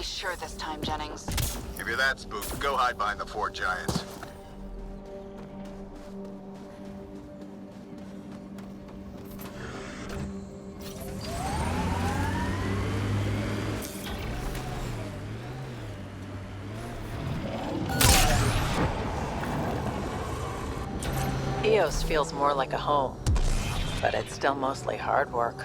be sure this time, Jennings. If you're that spooked, go hide behind the four giants. EOS feels more like a home, but it's still mostly hard work.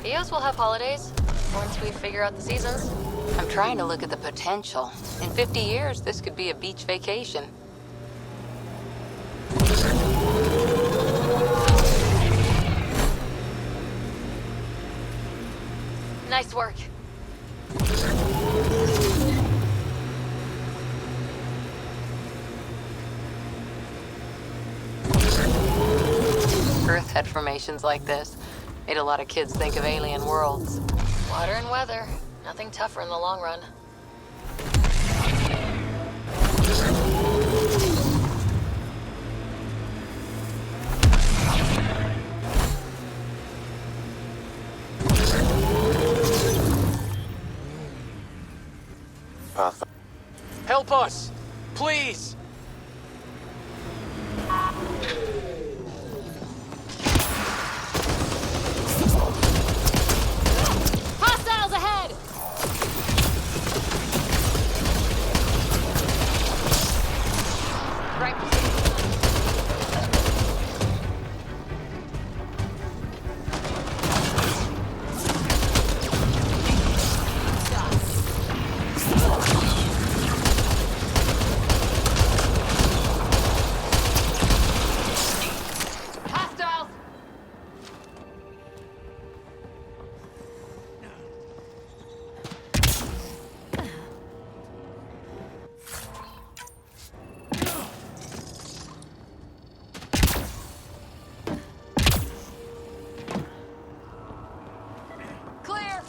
EOS will have holidays, once we figure out the seasons. I'm trying to look at the potential. In 50 years, this could be a beach vacation. Nice work. Earth had formations like this. Made a lot of kids think of alien worlds. Water and weather. Nothing tougher in the long run. Help us! Please! Hostiles ahead! Right. Hostiles! Clear!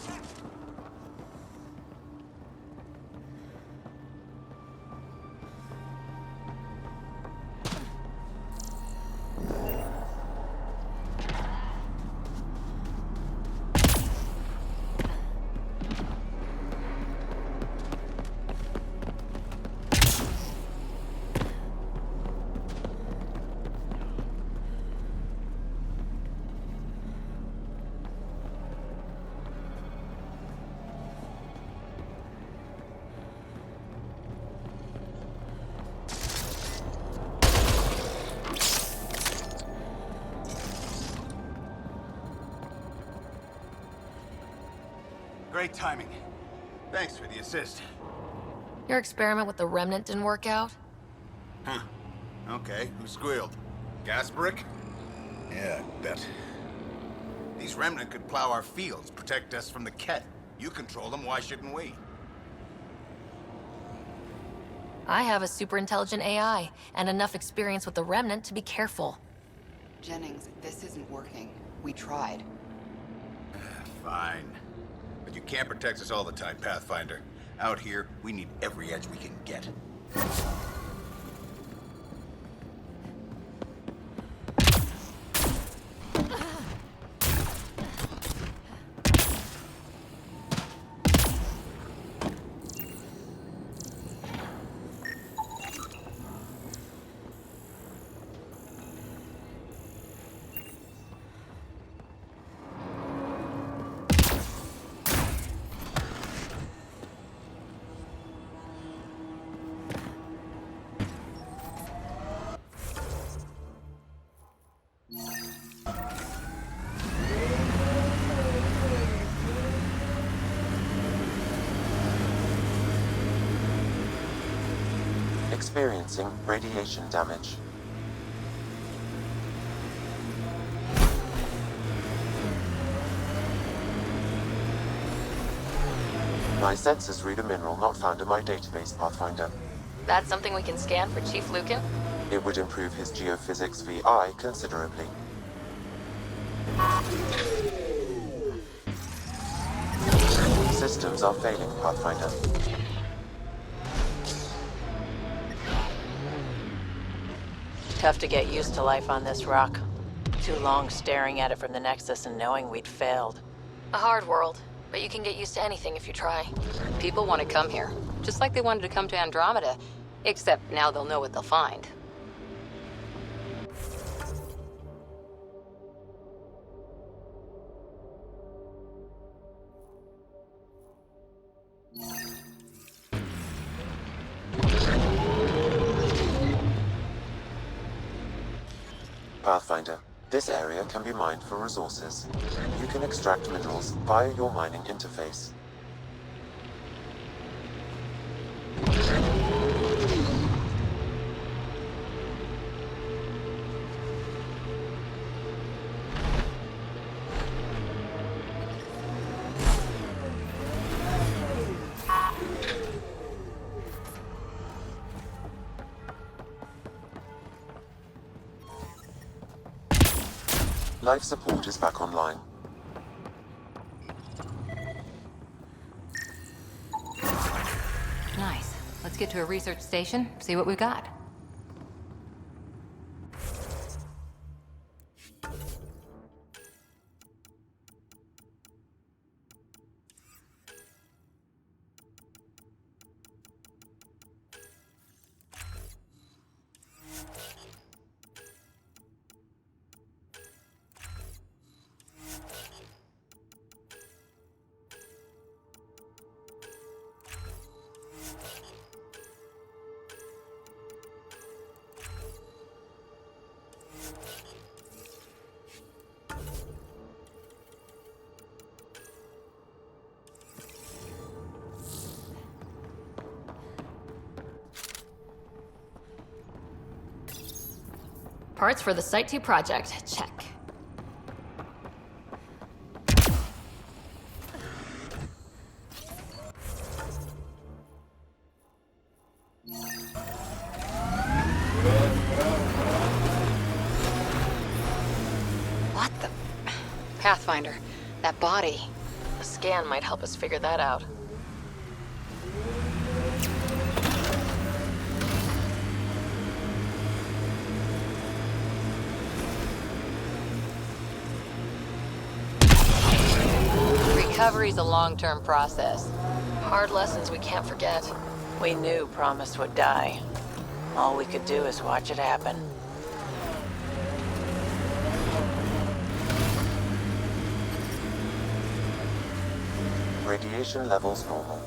Great timing. Thanks for the assist. Your experiment with the remnant didn't work out? Huh. Okay, who squealed? Gas brick? Yeah, I bet. These remnant could plow our fields, protect us from the Ket. You control them, why shouldn't we? I have a super intelligent AI, and enough experience with the remnant to be careful. Jennings, this isn't working. We tried. Fine. But you can't protect us all the time, Pathfinder. Out here, we need every edge we can get. Experiencing radiation damage. My sensors read a mineral not found in my database, Pathfinder. That's something we can scan for Chief Lucan? It would improve his geophysics VI considerably. Systems are failing, Pathfinder. Tough to get used to life on this rock. Too long staring at it from the Nexus and knowing we'd failed. A hard world. but you can get used to anything if you try. People want to come here, just like they wanted to come to Andromeda, except now they'll know what they'll find. Pathfinder. This area can be mined for resources. You can extract minerals via your mining interface. Life support is back online. Nice. Let's get to a research station, see what we've got. Parts for the Site 2 project, check. What the... Pathfinder, that body. A scan might help us figure that out. Recovery's a long-term process. Hard lessons we can't forget. We knew Promise would die. All we could do is watch it happen. Radiation levels normal.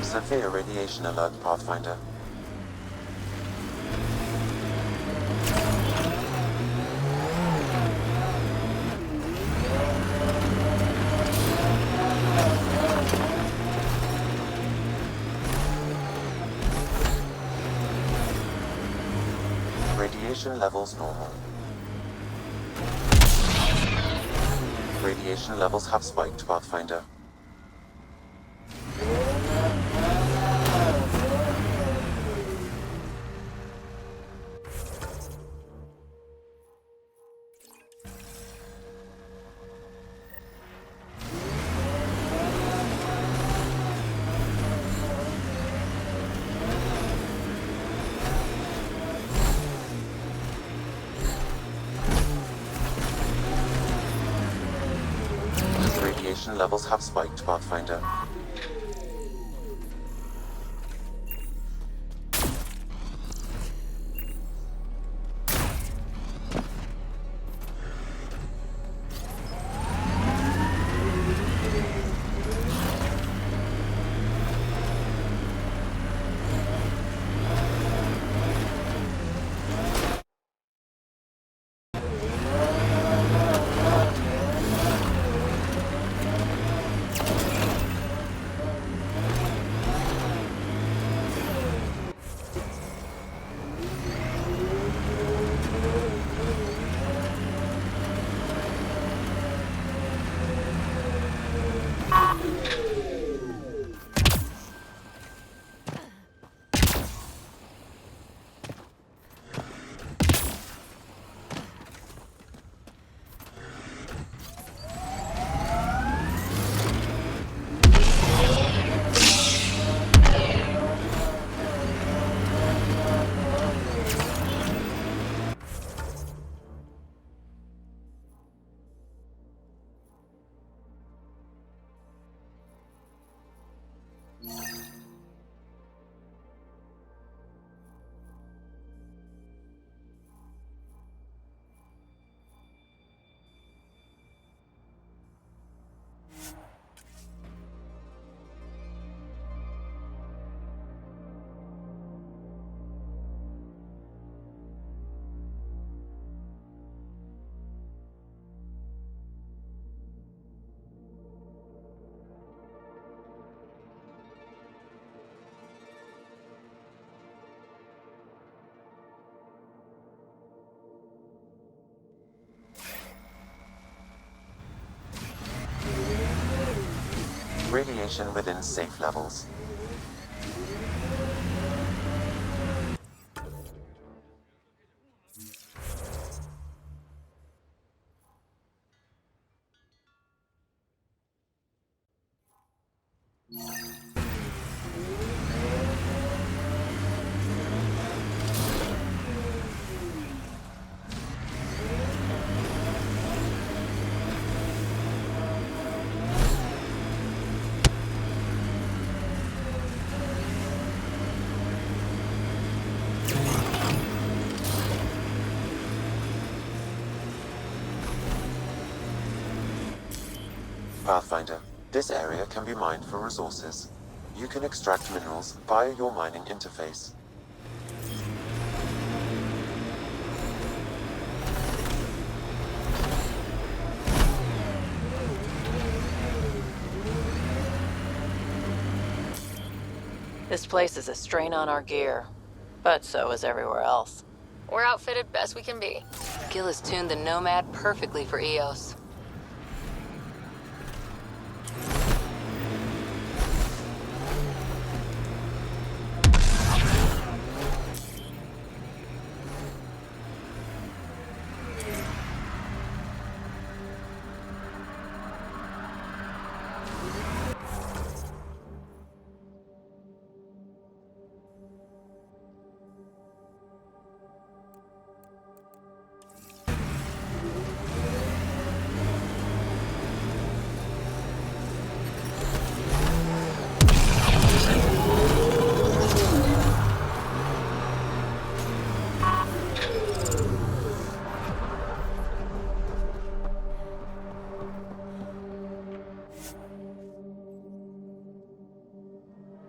Severe radiation alert, Pathfinder. Radiation levels normal. Radiation levels have spiked, Pathfinder. Radiation levels have spiked, Pathfinder. Radiation within safe levels. Pathfinder, this area can be mined for resources. You can extract minerals via your mining interface. This place is a strain on our gear, but so is everywhere else. We're outfitted best we can be. Gil has tuned the Nomad perfectly for EOS.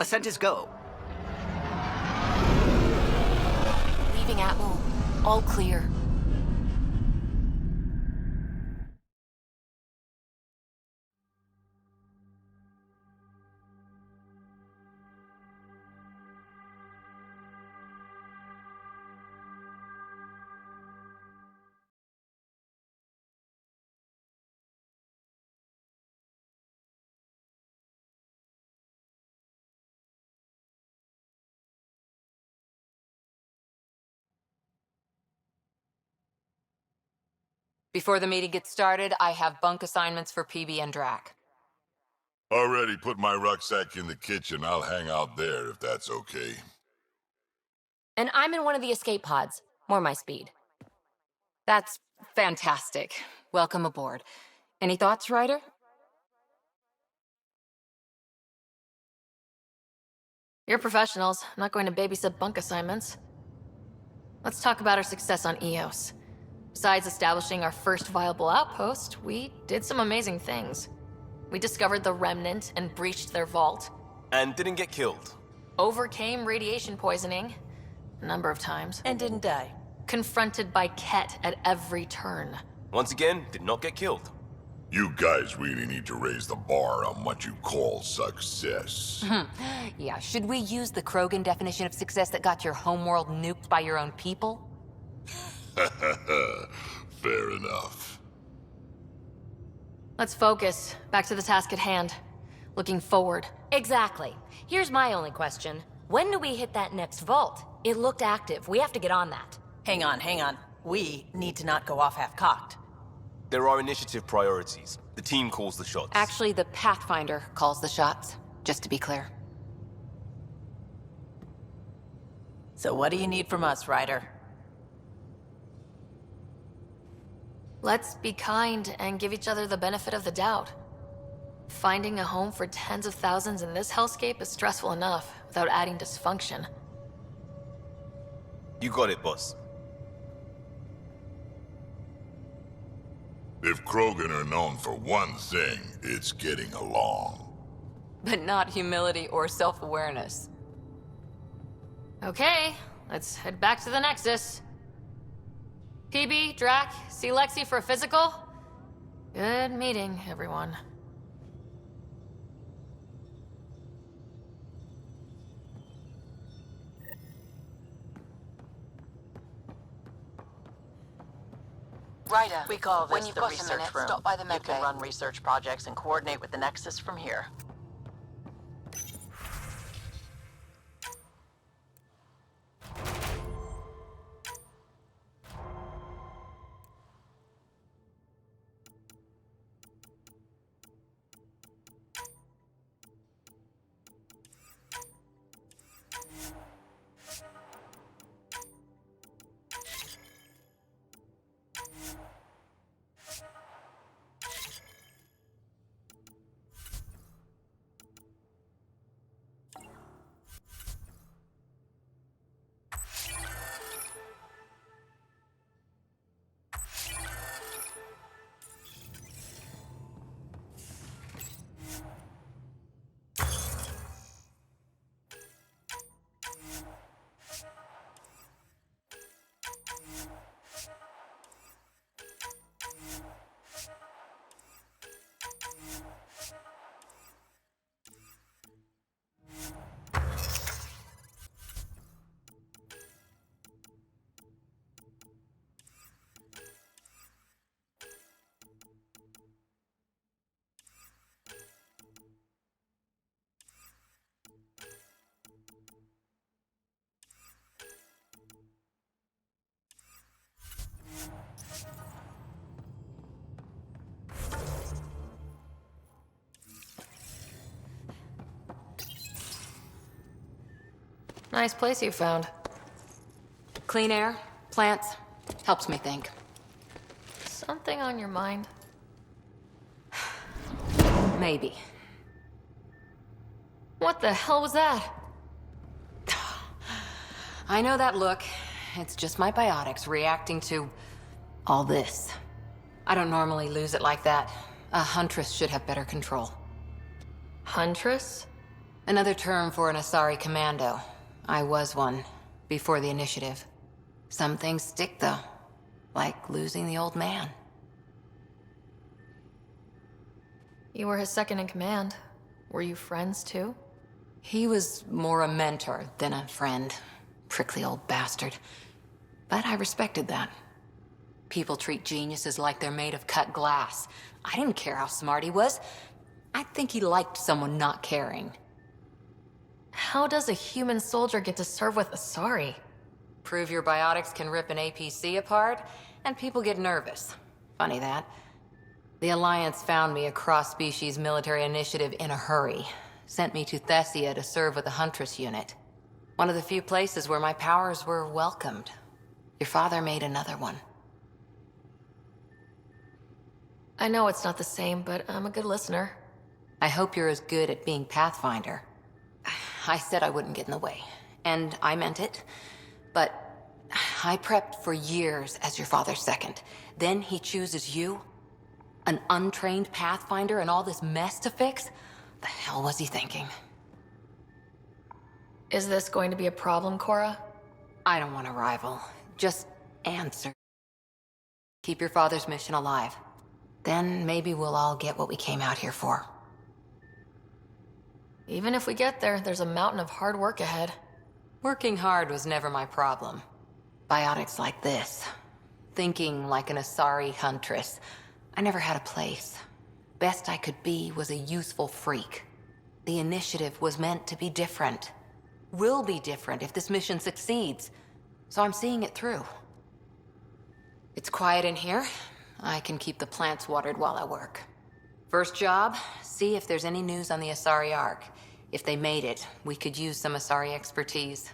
Ascent is go. Leaving Atmo. All clear. Before the meeting gets started, I have bunk assignments for PB and Drac. Already put my rucksack in the kitchen. I'll hang out there if that's okay. And I'm in one of the escape pods. More my speed. That's fantastic. Welcome aboard. Any thoughts, Ryder? You're professionals. I'm not going to babysit bunk assignments. Let's talk about our success on EOS. Besides establishing our first viable outpost, we did some amazing things. We discovered the Remnant and breached their vault. And didn't get killed. Overcame radiation poisoning a number of times. And didn't die. Confronted by Ket at every turn. Once again, did not get killed. You guys really need to raise the bar on what you call success. Yeah, should we use the Krogan definition of success that got your homeworld nuked by your own people? Fair enough. Let's focus. Back to the task at hand. Looking forward. Exactly. Here's my only question. When do we hit that next vault? It looked active. We have to get on that. Hang on. We need to not go off half-cocked. There are initiative priorities. The team calls the shots. Actually, the Pathfinder calls the shots, just to be clear. So what do you need from us, Ryder? Let's be kind and give each other the benefit of the doubt. Finding a home for tens of thousands in this hellscape is stressful enough without adding dysfunction. You got it, boss. If Krogan are known for one thing, it's getting along. But not humility or self-awareness. Okay, let's head back to the Nexus. PB, Drac, see Lexi for a physical? Good meeting, everyone. Ryder, we call when this you've the got a research minute, room. stop by the You med can bay. run research projects and coordinate with the Nexus from here. Nice place you found. Clean air, plants, helps me think. Something on your mind? Maybe. What the hell was that? I know that look. It's just my biotics reacting to all this. I don't normally lose it like that. A huntress should have better control. Huntress? Another term for an Asari commando. I was one, before the initiative. Some things stick, though. Like losing the old man. You were his second in command. Were you friends, too? He was more a mentor than a friend. Prickly old bastard. But I respected that. People treat geniuses like they're made of cut glass. I didn't care how smart he was. I think he liked someone not caring. How does a human soldier get to serve with Asari? Prove your biotics can rip an APC apart, and people get nervous. Funny that. The Alliance found me a cross-species military initiative in a hurry. Sent me to Thessia to serve with a Huntress unit. One of the few places where my powers were welcomed. Your father made another one. I know it's not the same, but I'm a good listener. I hope you're as good at being Pathfinder. I said I wouldn't get in the way, and I meant it. But I prepped for years as your father's second. Then he chooses you? An untrained Pathfinder and all this mess to fix? The hell was he thinking? Is this going to be a problem, Cora? I don't want a rival. Just answer. Keep your father's mission alive. Then maybe we'll all get what we came out here for. Even if we get there, there's a mountain of hard work ahead. Working hard was never my problem. Biotics like this. Thinking like an Asari huntress. I never had a place. Best I could be was a useful freak. The initiative was meant to be different. Will be different if this mission succeeds. So I'm seeing it through. It's quiet in here. I can keep the plants watered while I work. First job, see if there's any news on the Asari Ark. If they made it, we could use some Asari expertise.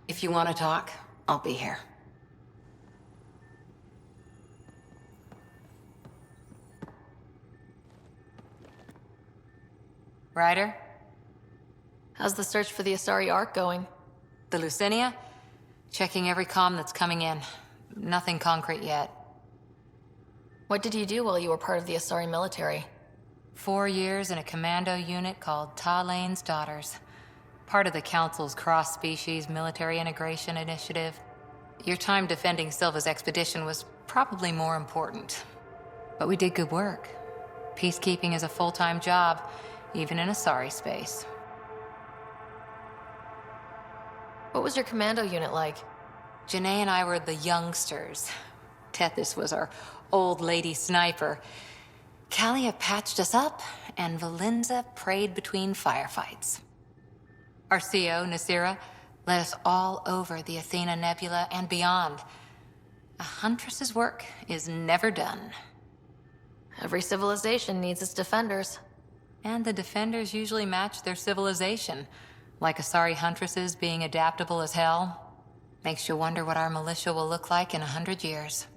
If you want to talk, I'll be here. Ryder? How's the search for the Asari Ark going? The Lucinia? Checking every comm that's coming in. Nothing concrete yet. What did you do while you were part of the Asari military? 4 years in a commando unit called Ta Lane's Daughters. Part of the Council's cross-species military integration initiative. Your time defending Silva's expedition was probably more important. But we did good work. Peacekeeping is a full-time job, even in Asari space. What was your commando unit like? Janae and I were the youngsters. Tethys was our old lady sniper. Kalia patched us up, and Valenza prayed between firefights. Our CO, Nasira, led us all over the Athena Nebula and beyond. A huntress's work is never done. Every civilization needs its defenders. And the defenders usually match their civilization, like Asari huntresses being adaptable as hell. Makes you wonder what our militia will look like in 100 years.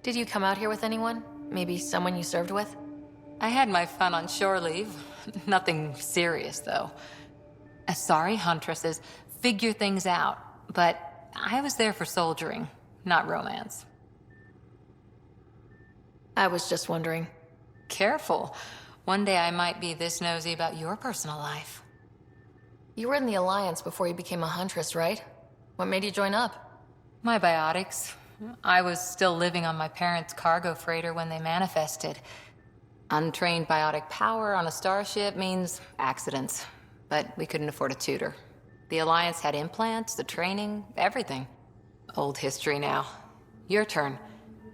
Did you come out here with anyone? Maybe someone you served with? I had my fun on shore leave. Nothing serious, though. Asari huntresses figure things out, but I was there for soldiering, not romance. I was just wondering. Careful. One day I might be this nosy about your personal life. You were in the Alliance before you became a huntress, right? What made you join up? My biotics. I was still living on my parents' cargo freighter when they manifested. Untrained biotic power on a starship means accidents, but we couldn't afford a tutor. The Alliance had implants, the training, everything. Old history now. Your turn.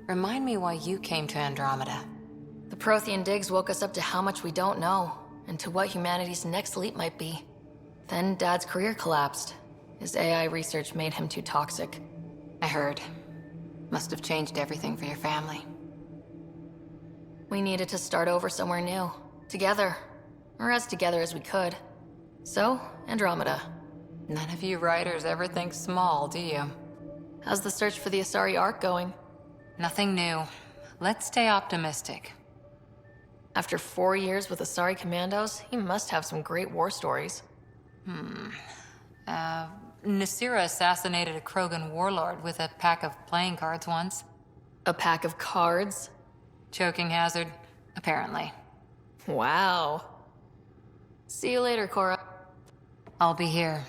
Remind me why you came to Andromeda. The Prothean digs woke us up to how much we don't know, and to what humanity's next leap might be. Then Dad's career collapsed. His AI research made him too toxic. I heard. Must have changed everything for your family. We needed to start over somewhere new. Together. Or as together as we could. So, Andromeda. None of you writers ever think small, do you? How's the search for the Asari Ark going? Nothing new. Let's stay optimistic. After 4 years with Asari commandos, he must have some great war stories. Nasira assassinated a Krogan warlord with a pack of playing cards once. A pack of cards? Choking hazard, apparently. Wow. See you later, Cora. I'll be here.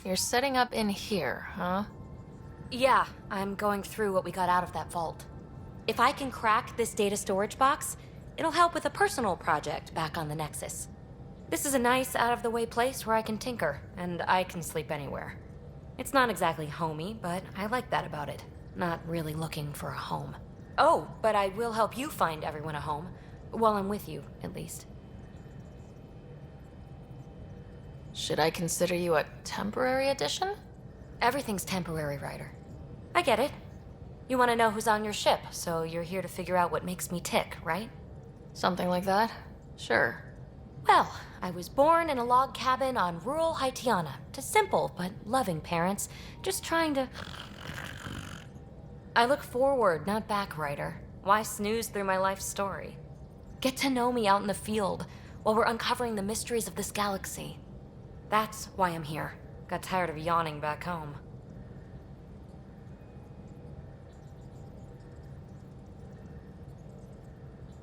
You're setting up in here, huh? Yeah, I'm going through what we got out of that vault. If I can crack this data storage box, it'll help with a personal project back on the Nexus. This is a nice, out-of-the-way place where I can tinker, and I can sleep anywhere. It's not exactly homey, but I like that about it. Not really looking for a home. Oh, but I will help you find everyone a home. While I'm with you, at least. Should I consider you a temporary addition? Everything's temporary, Ryder. I get it. You want to know who's on your ship, so you're here to figure out what makes me tick, right? Something like that? Sure. Well, I was born in a log cabin on rural Haitiana to simple but loving parents, just trying to... I look forward, not back, Ryder. Why snooze through my life story? Get to know me out in the field while we're uncovering the mysteries of this galaxy. That's why I'm here. Got tired of yawning back home.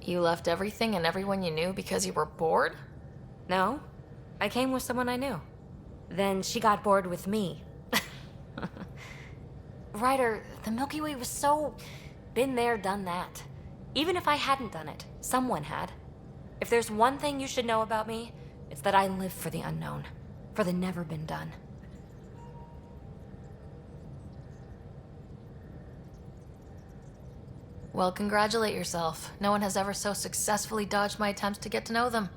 You left everything and everyone you knew because you were bored? No, I came with someone I knew. Then she got bored with me. Ryder, the Milky Way was so... been there, done that. Even if I hadn't done it, someone had. If there's one thing you should know about me, it's that I live for the unknown. For the never been done. Well, congratulate yourself. No one has ever so successfully dodged my attempts to get to know them.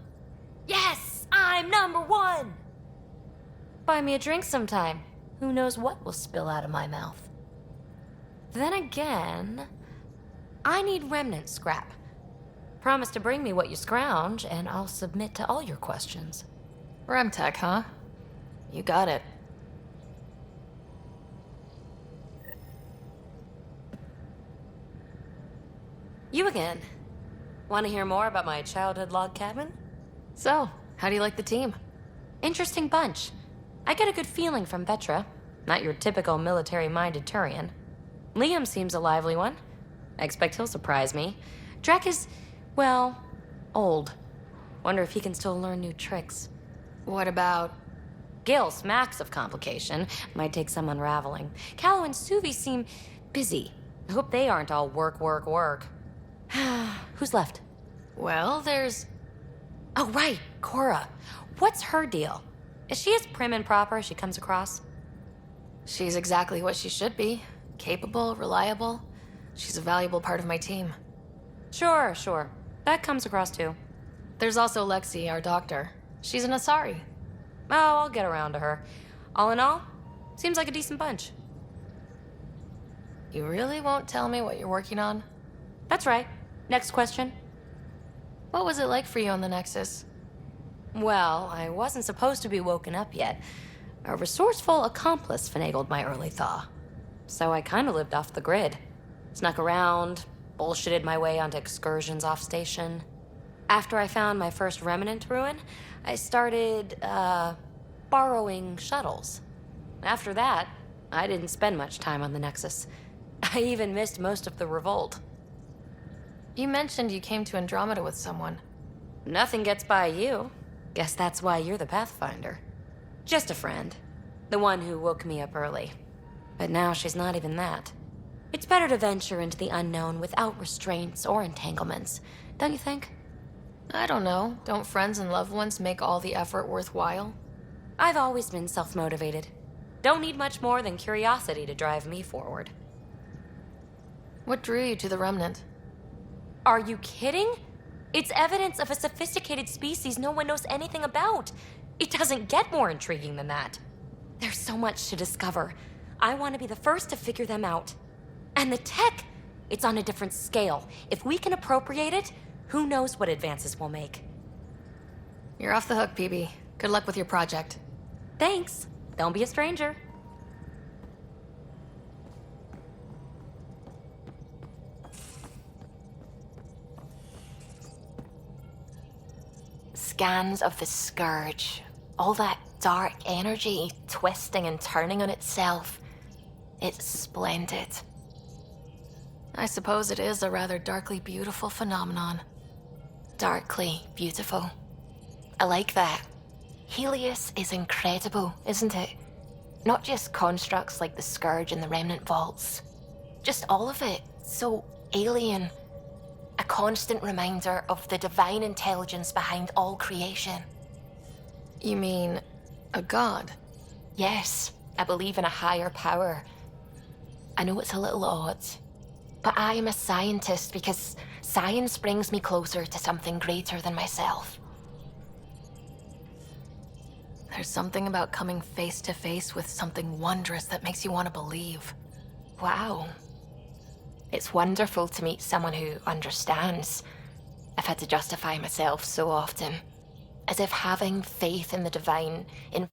Yes! I'm #1! Buy me a drink sometime. Who knows what will spill out of my mouth. Then again, I need remnant scrap. Promise to bring me what you scrounge, and I'll submit to all your questions. Remtech, huh? You got it. You again. Want to hear more about my childhood log cabin? So, how do you like the team? Interesting bunch. I get a good feeling from Vetra. Not your typical military-minded Turian. Liam seems a lively one. I expect he'll surprise me. Drek is, well, old. Wonder if he can still learn new tricks. What about... Gil smacks of complication. Might take some unraveling. Callow and Suvi seem busy. I hope they aren't all work, work, work. Who's left? Well, there's... Oh, right, Cora. What's her deal? Is she as prim and proper as she comes across? She's exactly what she should be. Capable, reliable. She's a valuable part of my team. Sure. That comes across too. There's also Lexi, our doctor. She's an Asari. Oh, I'll get around to her. All in all, seems like a decent bunch. You really won't tell me what you're working on? That's right. Next question. What was it like for you on the Nexus? Well, I wasn't supposed to be woken up yet. A resourceful accomplice finagled my early thaw. So I kind of lived off the grid. Snuck around, bullshitted my way onto excursions off station. After I found my first remnant ruin, I started, borrowing shuttles. After that, I didn't spend much time on the Nexus. I even missed most of the revolt. You mentioned you came to Andromeda with someone. Nothing gets by you. Guess that's why you're the Pathfinder. Just a friend. The one who woke me up early. But now she's not even that. It's better to venture into the unknown without restraints or entanglements, don't you think? I don't know. Don't friends and loved ones make all the effort worthwhile? I've always been self-motivated. Don't need much more than curiosity to drive me forward. What drew you to the Remnant? Are you kidding? It's evidence of a sophisticated species no one knows anything about. It doesn't get more intriguing than that. There's so much to discover. I want to be the first to figure them out. And the tech, it's on a different scale. If we can appropriate it, who knows what advances we'll make. You're off the hook, PB. Good luck with your project. Thanks. Don't be a stranger. Scans of the Scourge. All that dark energy twisting and turning on itself. It's splendid. I suppose it is a rather darkly beautiful phenomenon. Darkly beautiful. I like that. Helios is incredible, isn't it? Not just constructs like the Scourge and the Remnant Vaults. Just all of it. So alien. A constant reminder of the divine intelligence behind all creation. You mean a god? Yes, I believe in a higher power. I know it's a little odd, but I am a scientist because science brings me closer to something greater than myself. There's something about coming face to face with something wondrous that makes you want to believe. Wow. It's wonderful to meet someone who understands. I've had to justify myself so often. As if having faith in the divine